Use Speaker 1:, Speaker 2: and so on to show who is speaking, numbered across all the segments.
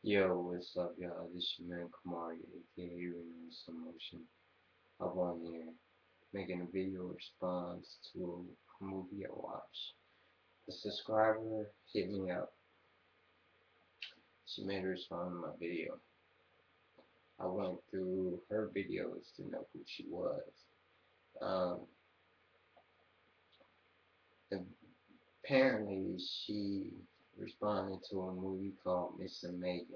Speaker 1: Yo, what's up, y'all? This your man Kamari, aka Renewing Some Motion. I'm on here making a video response to a movie I watched. A subscriber hit me up. She made a response to my video. I went through her videos to know who she was. Um, apparently, she responded to a movie called Miss and Megan.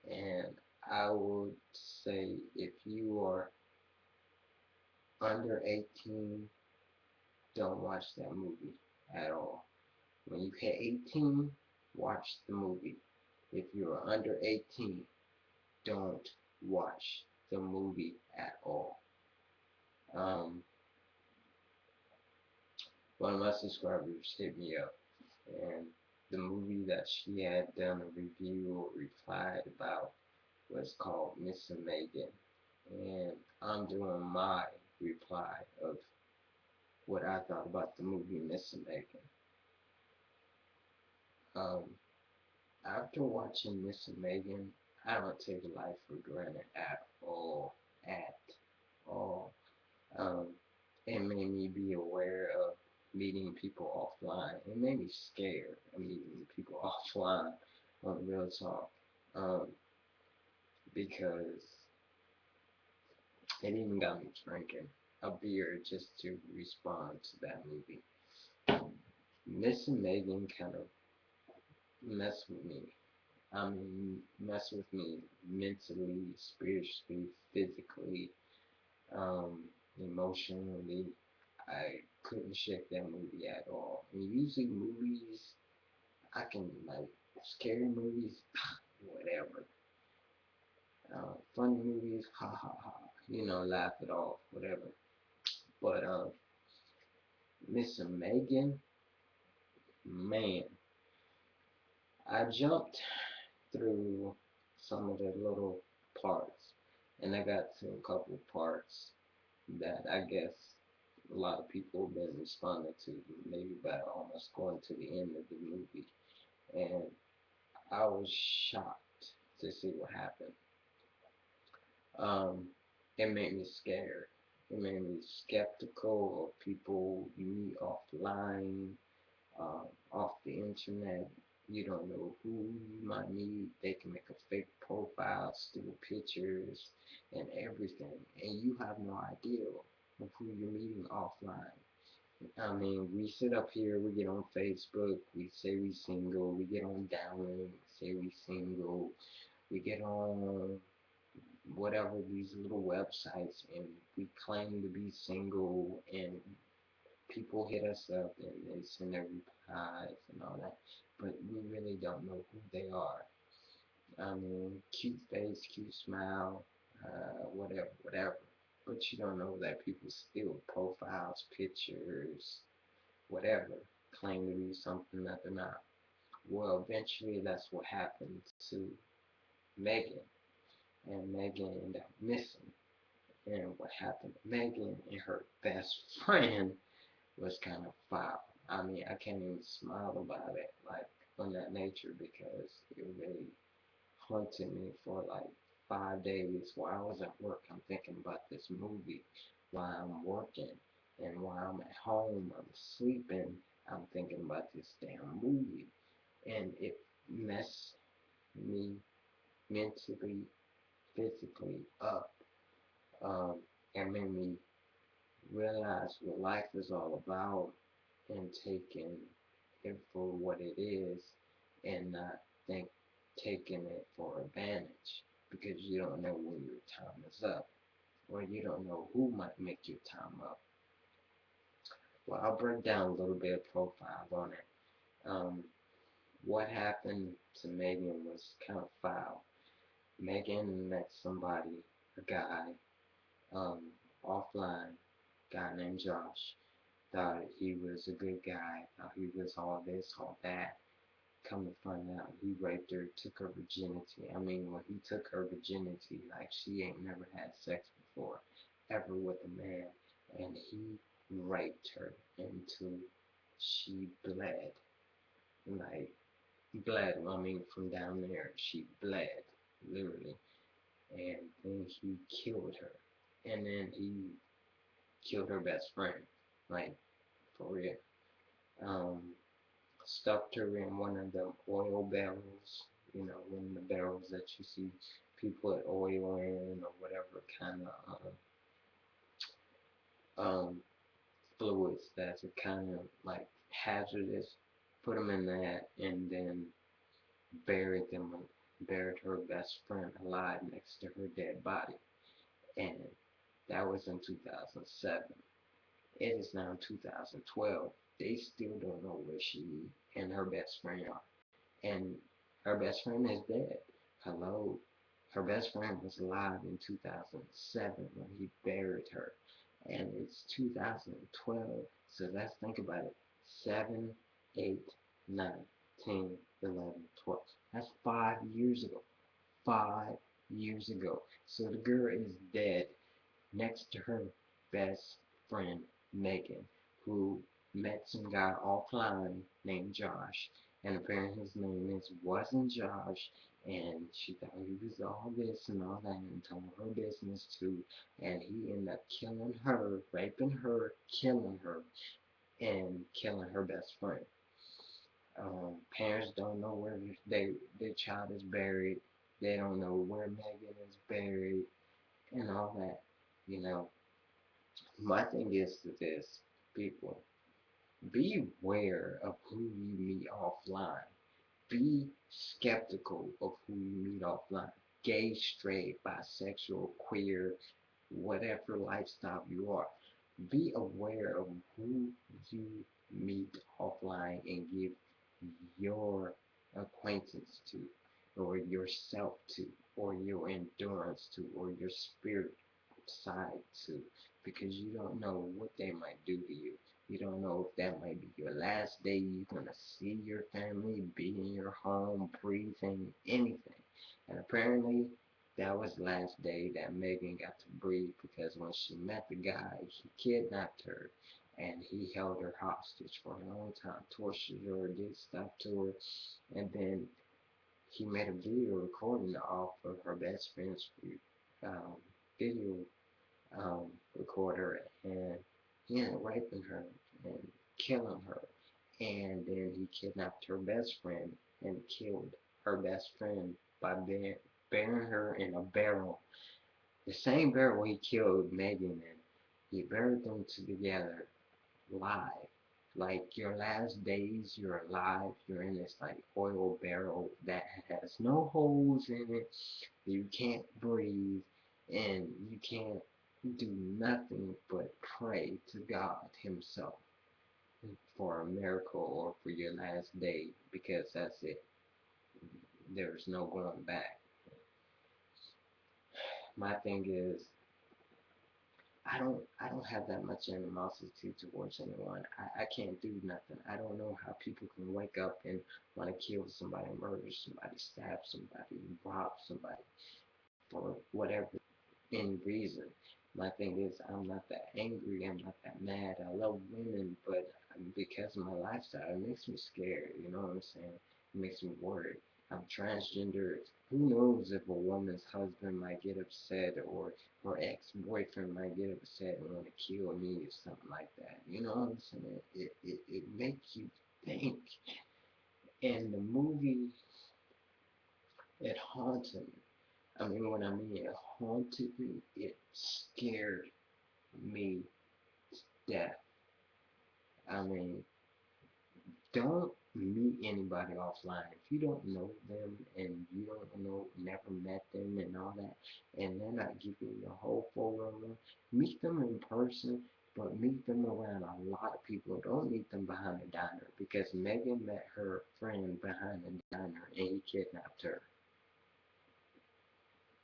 Speaker 1: And I would say if you are under 18, don't watch that movie at all. When you hit 18, watch the movie. If you're under 18, don't watch the movie at all. Um, One of my subscribers hit me up, and the movie that she had done a review or replied about was called Miss and Megan. And I'm doing my reply of what I thought about the movie Miss and Megan. Um, After watching Miss and Megan, I don't take life for granted at all. At all. Um, it made me be aware of meeting people offline. It made me scared of meeting people offline on real talk. Um, because it even got me drinking a beer just to respond to that movie. Miss and Megan kind of messed with me. Mess with me mentally, spiritually, physically, um, emotionally. I couldn't shake that movie at all. And usually movies, I can like scary movies, whatever. Funny movies, ha ha ha. Laugh it off, whatever. But Miss Megan, man, I jumped through some of the little parts, and I got to a couple parts that I guess a lot of people have been responding to, maybe by almost going to the end of the movie. And I was shocked to see what happened. Um, it made me scared. It made me skeptical of people you meet offline, off the internet. You don't know who you might meet. They can make a fake profile, steal pictures, and everything. And you have no idea of who you're meeting offline. I mean, we sit up here, we get on Facebook, we say we single, we get on Download, say we single, we get on whatever these little websites and we claim to be single and people hit us up and they send their replies and all that, but we really don't know who they are. I mean, cute face, cute smile, whatever, whatever. But you don't know that people steal profiles, pictures, whatever, claim to be something that they're not. Well, eventually that's what happened to Megan, and Megan ended up missing. And what happened to Megan and her best friend was kind of foul. I mean, I can't even smile about it, like, on that nature, because it really haunted me for like 5 days while I was at work. I'm thinking about this movie while I'm working, and while I'm at home, I'm sleeping, I'm thinking about this damn movie, and it messed me mentally, physically up, and made me realize what life is all about and taking it for what it is and not think taking it for advantage, because you don't know when your time is up or you don't know who might make your time up. Well, I'll break down a little bit of profile on it. Um, what happened to Megan was kind of foul. Megan met somebody, a guy, um, offline, guy named Josh. Thought he was a good guy, thought he was all this, all that. Come to find out, he raped her, took her virginity. I mean, when he took her virginity, like, she ain't never had sex before, ever with a man, and he raped her until she bled. Like, bled. I mean, from down there, she bled, literally. And then he killed her. And then he killed her best friend, like, for real. Um, Stuffed her in one of the oil barrels, one of the barrels that you see people put oil in or whatever kind of fluids that's kind of like hazardous. Put them in that and then buried them, buried her best friend alive next to her dead body. And that was in 2007. It is now 2012. They still don't know where she and her best friend are. And her best friend is dead. Hello. Her best friend was alive in 2007 when he buried her. And it's 2012. So let's think about it. 7, 8, 9, 10, 11, 12. That's 5 years ago. 5 years ago. So the girl is dead next to her best friend Megan, who met some guy offline named Josh, and apparently his name wasn't Josh, and she thought he was all this and all that, and told her business too, and he ended up killing her, raping her, killing her, and killing her best friend. Parents don't know where their child is buried. They don't know where Megan is buried, and all that. You know, my thing is to this, people, be aware of who you meet offline. Be skeptical of who you meet offline. Gay, straight, bisexual, queer, whatever lifestyle you are. Be aware of who you meet offline and give your acquaintance to, or yourself to, or your endurance to, or your spirit side to, because you don't know what they might do to you. You don't know if that might be your last day you're gonna see your family, be in your home, breathing, anything. And apparently, that was the last day that Megan got to breathe because when she met the guy, he kidnapped her and he held her hostage for a long time, tortured her, did stuff to her, and then he made a video recording off of her best friend's um, video recorder, and he ended up raping her and killing her. And then he kidnapped her best friend and killed her best friend by burying her in a barrel. The same barrel he killed Megan in. He buried them together live. Like your last days, you're alive. You're in this like oil barrel that has no holes in it. You can't breathe, and you can't do nothing but pray to God Himself for a miracle or for your last day, because that's it. There's no going back. My thing is, I don't have that much animosity towards anyone. I can't do nothing. I don't know how people can wake up and want to kill somebody, murder somebody, stab somebody, rob somebody for whatever any reason. My thing is, I'm not that angry. I'm not that mad. I love women, but because of my lifestyle, it makes me scared. You know what I'm saying? It makes me worried. I'm transgender. Who knows if a woman's husband might get upset or her ex-boyfriend might get upset and want to kill me or something like that. You know what I'm saying? It makes you think. And the movie, it haunted me. I mean, what I mean, it haunted me. It scared me to death. I mean, don't meet anybody offline. If you don't know them and you don't know, never met them and all that, and they're not giving you a whole full rundown, meet them in person, but meet them around a lot of people. Don't meet them behind a diner because Megan met her friend behind a diner and he kidnapped her.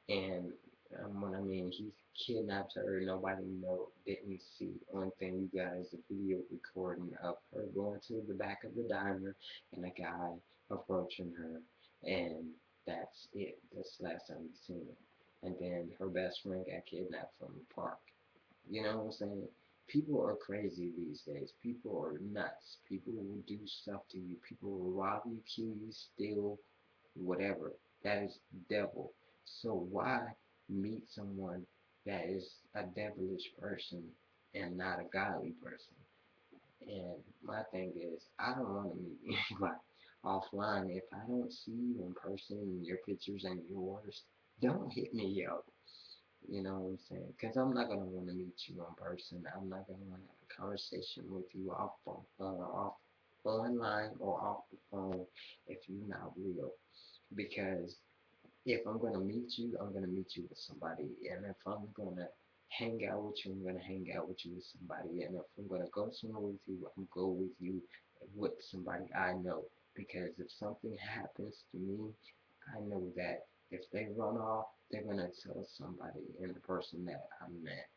Speaker 1: And what I mean, he kidnapped her. Nobody didn't see. Only thing you got is a video recording of her going to the back of the diner and a guy approaching her, and that's it. That's the last time you seen it. And then her best friend got kidnapped from the park. You know what I'm saying? People are crazy these days. People are nuts. People will do stuff to you. People will rob you, kill you, steal, whatever. That is devil. So why meet someone that is a devilish person and not a godly person? And my thing is, I don't want to meet anybody offline. If I don't see you in person, your pictures and yours, don't hit me up. You know what I'm saying? Because I'm not gonna want to meet you in person. I'm not gonna want to have a conversation with you off phone, off online or off the phone if you're not real. Because if I'm gonna meet you, I'm gonna meet you with somebody. And if I'm gonna hang out with you, I'm gonna hang out with you with somebody. And if I'm gonna go somewhere with you, I'm gonna go with you with somebody I know. Because if something happens to me, I know that if they run off, they're gonna tell somebody and the person that I met.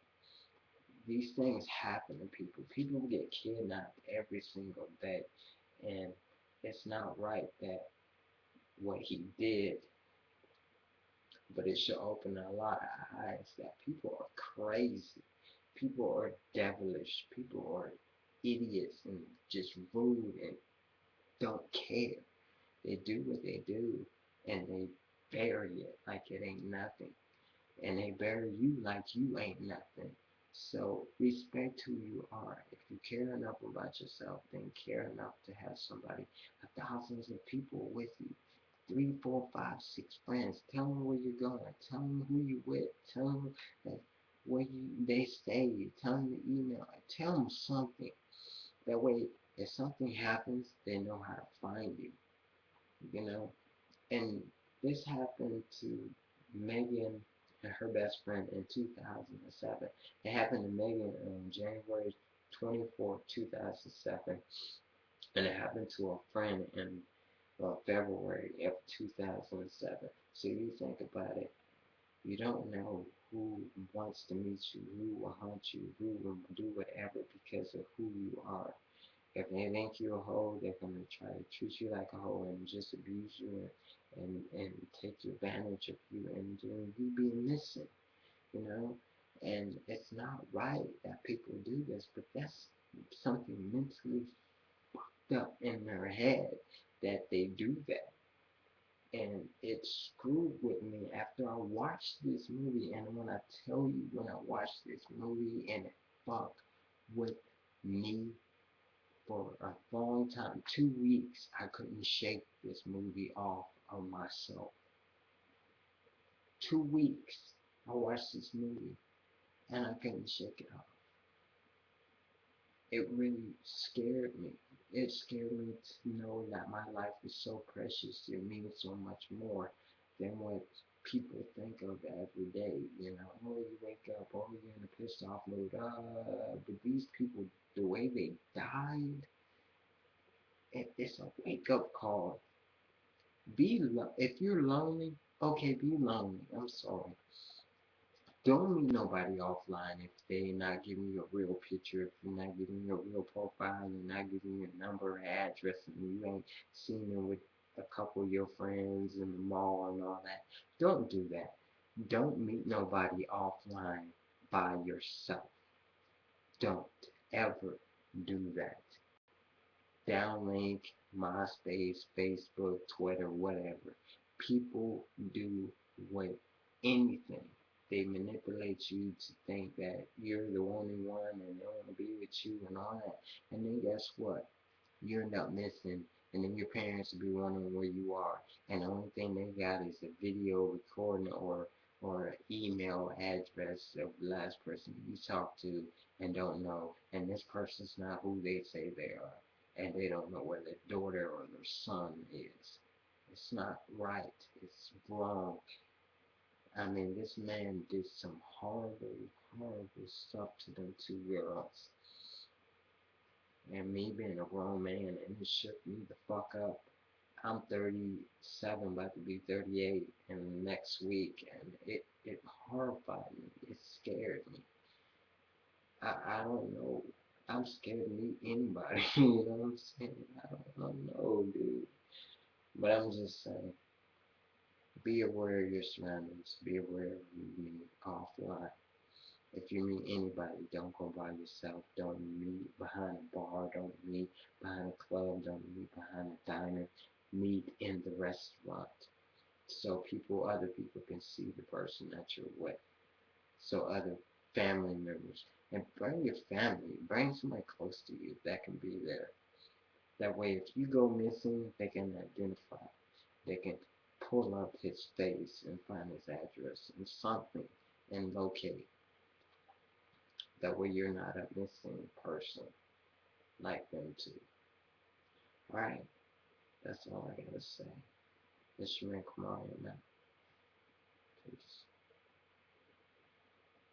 Speaker 1: These things happen to people. People get kidnapped every single day, and it's not right that what he did, but it should open a lot of eyes that people are crazy. People are devilish. People are idiots and just rude and don't care. They do what they do and they bury it like it ain't nothing. And they bury you like you ain't nothing. So respect who you are. If you care enough about yourself, then care enough to have somebody, thousands of people with you, three, four, five, six friends. Tell them where you're going. Tell them who you with. Tell them that where they stay. Tell them the email. Tell them something. That way, if something happens, they know how to find you. You know, and this happened to Megan and her best friend in 2007. It happened to Megan on January 24th, 2007. And it happened to a friend in February of 2007. So you think about it, you don't know who wants to meet you, who will hunt you, who will do whatever because of who you are. If they think you're a hoe, they're gonna try to treat you like a hoe and just abuse you and take advantage of you and then you be missing, you know? And it's not right that people do this, but that's something mentally fucked up in their head that they do that. And it screwed with me after I watched this movie. And when I tell you, when I watched this movie and it fucked with me for a long time, 2 weeks, I couldn't shake this movie off of myself. 2 weeks, I watched this movie and I couldn't shake it off. It really scared me. It scared me to know that my life is so precious. It means so much more than what people think of every day. You know, oh, you wake up, oh, you're in a pissed off mood. But these people, the way they died, it's a wake up call. If you're lonely, okay, be lonely. I'm sorry. Don't meet nobody offline if they not giving you a real picture, if you're not giving you a real profile, you're not giving you a number, address, and you ain't seen them with a couple of your friends in the mall and all that. Don't do that. Don't meet nobody offline by yourself. Don't ever do that. Downlink, MySpace, Facebook, Twitter, whatever. People do what anything. They manipulate you to think that you're the only one and they want to be with you and all that. And then guess what? You end up missing, and then your parents will be wondering where you are, and the only thing they got is a video recording or email address of the last person you talked to and don't know, and this person's not who they say they are, and they don't know where their daughter or their son is. It's not right. It's wrong. I mean, this man did some horrible, horrible stuff to them two girls. And me being a grown man, and it shook me the fuck up. I'm 37, about to be 38 in next week, and it horrified me. It scared me. I don't know. I'm scared to meet anybody. You know what I'm saying? I don't know, dude. But I'm just saying, be aware of your surroundings. Be aware of who you meet offline. If you meet anybody, don't go by yourself. Don't meet behind a bar. Don't meet behind a club. Don't meet behind a diner. Meet in the restaurant so other people can see the person that you're with. So other family members. And bring your family. Bring somebody close to you that can be there. That way, if you go missing, they can identify. They can pull up his face and find his address and something and locate. That way you're not a missing person like them too. Alright, that's all I gotta say. This is your man Kamari, and peace.